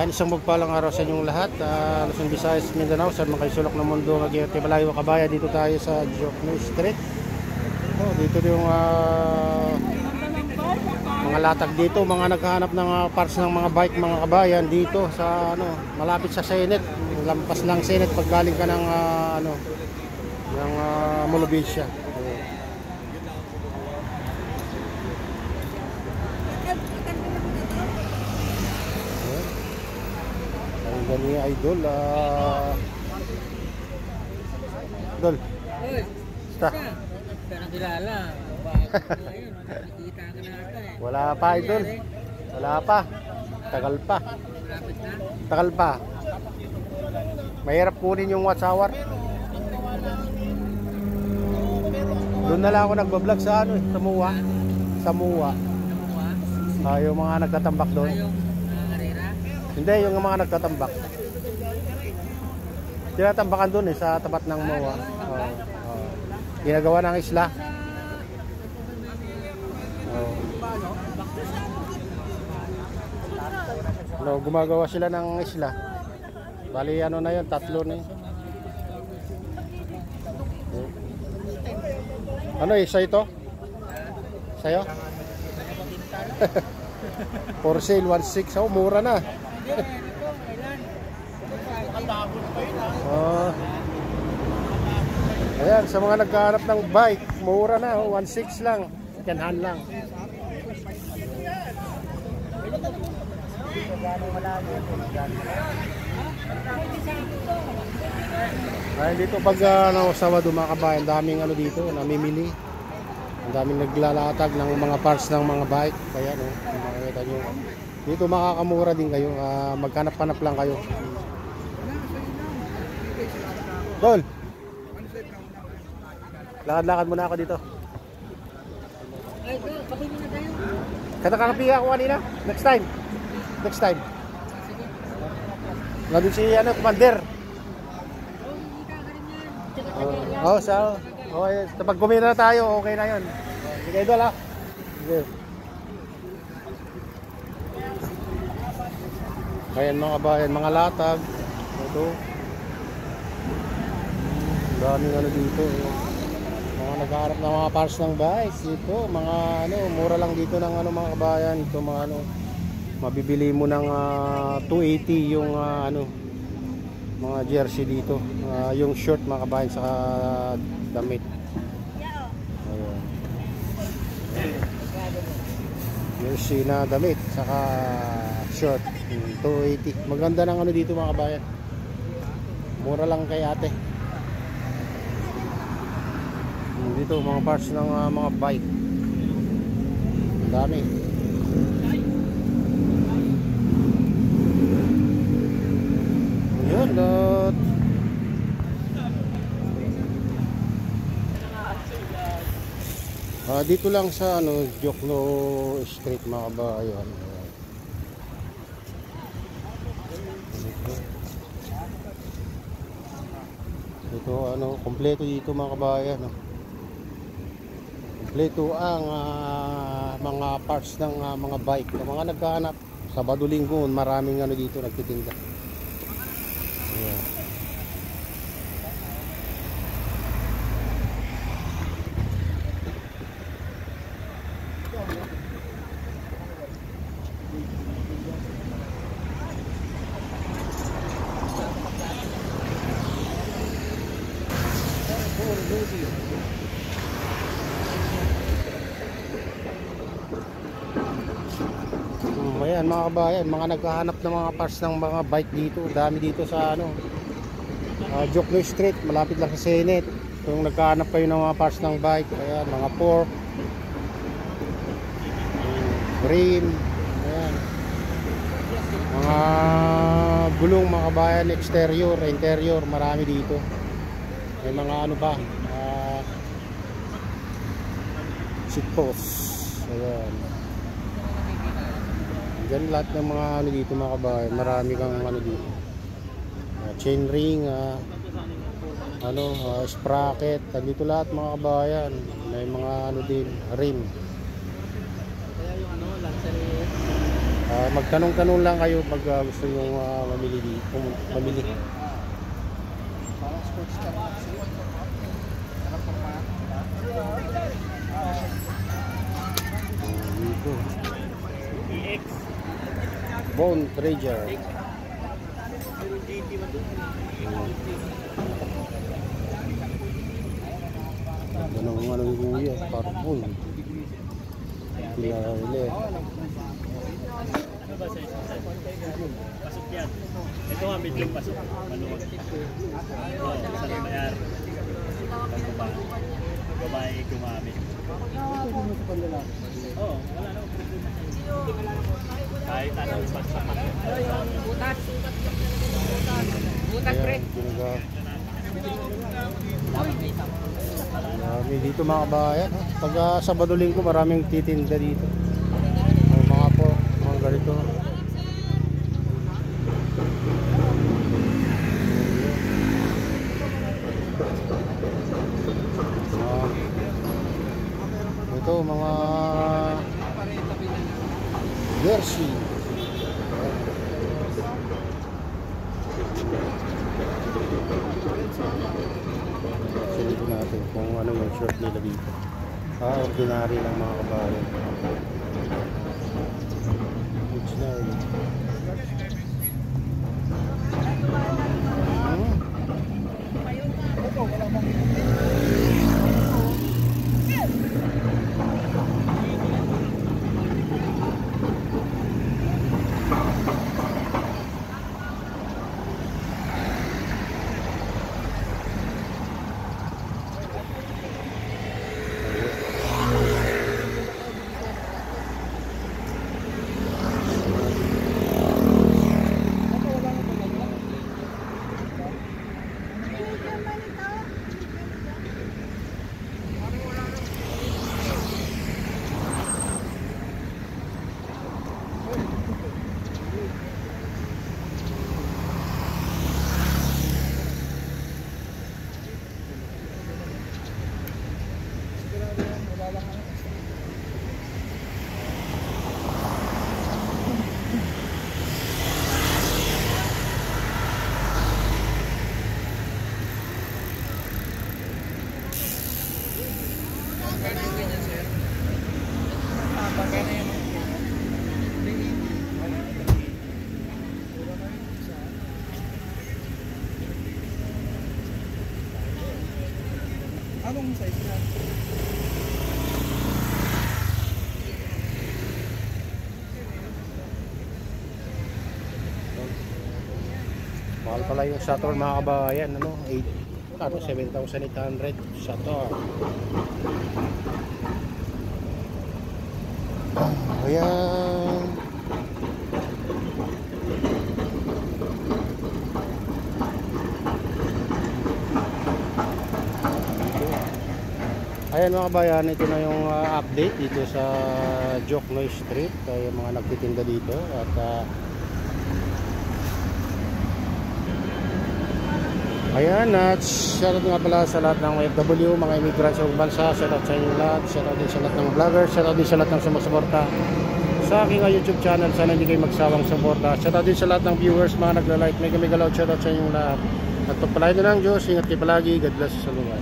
Isang magpalang araw sa inyong lahat. Luzon, Visayas, Mindanao, sa mga sulok ng mundo, Magiyot, Malayo, Kabaya. Dito tayo sa Jokno Street. Dito yung mga latag dito, mga naghahanap ng parts ng mga bike, mga kabayan dito sa malapit sa Senate. Lampas lang Senate pag galing ka ng ng Molobisya. Gani idol, idol. Basta. Karang kilala. Nakikita ka na ata eh. Wala pa idol. Wala pa. Tagal pa. Malapit na. Tagal pa. Mahirap kunin yung watch hour. Doon na lang ako nagbablog sa sa MUA. Sa MUA. Yung mga nagtatambak doon. Hindi, yung mga nagtatambak. Tinatambakan doon sa tapat ng MUA. Ginagawa ng isla. Gumagawa sila ng isla. Bali na yun, 3 na yun. Isa ito? Sa'yo? For sale, 1.6. Mura na. Ayan, sa mga nagkahanap ng bike, mura na, 1.6 lang, second hand lang. Ay, dito pag Sabado mga kabayan, daming dito, namimili. Ang daming naglalatag ng mga parts ng mga bike. Kaya makikita nyo. Dito makakamura din kayo, maghanap-hanap lang kayo. Tol, lakad-lakad muna ako dito. Katakapi ako kanina. Next time. Nandun si Commander. Pag kumina na tayo, okay na yun. Sige idol ha. Sige. Ayan mga bayan, mga latag. Ito. Daming dito. Mga naghahanap ng mga parts ng bike dito. Mga mura lang dito ng mga kabayan. Ito mga mabibili mo ng 280 yung mga jersey dito. Yung short mga kabayan sa damit. Ayan. Jersey na damit saka short 280. Maganda ng dito mga kabayan. Mura lang kay ate. Dito mga parts ng mga bike. Ang dami. Yun, dito lang sa Jokno Street mga kabayan. Ito kompleto dito mga kabayan. Kompleto ang mga parts ng mga bike. Ang mga naghahanap Sabado Linggo, maraming dito nagtitinda. Ayan. Ayan mga kabayan, mga naghahanap ng mga parts ng mga bike dito. Dami dito sa Jokno Street, malapit lang sa Senate. Kung naghahanap kayo ng mga parts ng bike, ayan, mga fork, rim, ayan, mga gulong mga kabayan, exterior, interior, marami dito. May mga seat post. Ayan. Diyan lahat ng mga dito mga kabayan, marami kang dito. Chain ring, sprocket, dito lahat mga kabayan. May mga din, rim. Kaya yung Lancer Magtanong-tanong lang kayo pag gusto nyo mamili dito. Mamili. Parang sports car kasi. Sarap ng mga. Dito. EX. Bone Treasure. Ganun ang ano yung kuya, carbon. Pinahuli. Ano ba sa isang set? Pasok yan. Ito nga medyo pasok. Maluwag. Ito, sa mayar. Babae gumamit. Oo, wala na. Kahit anong basta. Butas. Butas, pre. Marami dito mga kabayan. Pag Sabado Linggo maraming titinda dito. Mga po, mga ganito. Ito mga jersey. Silipin natin kung ano yung short nila dito. Ordinary lang mga kabayan. Ordinary. Anong size yan? Mahal pala yung Saturn mga kabayan, ano, 7,800 Saturn. Ayan. Ayan mga kabayan, ito na yung update dito sa Joknoy Street. Yung mga nagtitinda dito at ayan, at shoutout nga pala sa lahat ng OFW, mga immigrants sa bansa. Shoutout sa inyo lahat, shoutout din sa lahat ng vloggers, shoutout din sa lahat ng sumusuporta sa aking YouTube channel. Sana hindi kayo magsawang suporta. Shoutout din sa lahat ng viewers, mga nagla-like, mega love, shoutout sa inyo lahat. At pagpalain na ng Diyos, ingat kayo palagi, God bless sa lugar.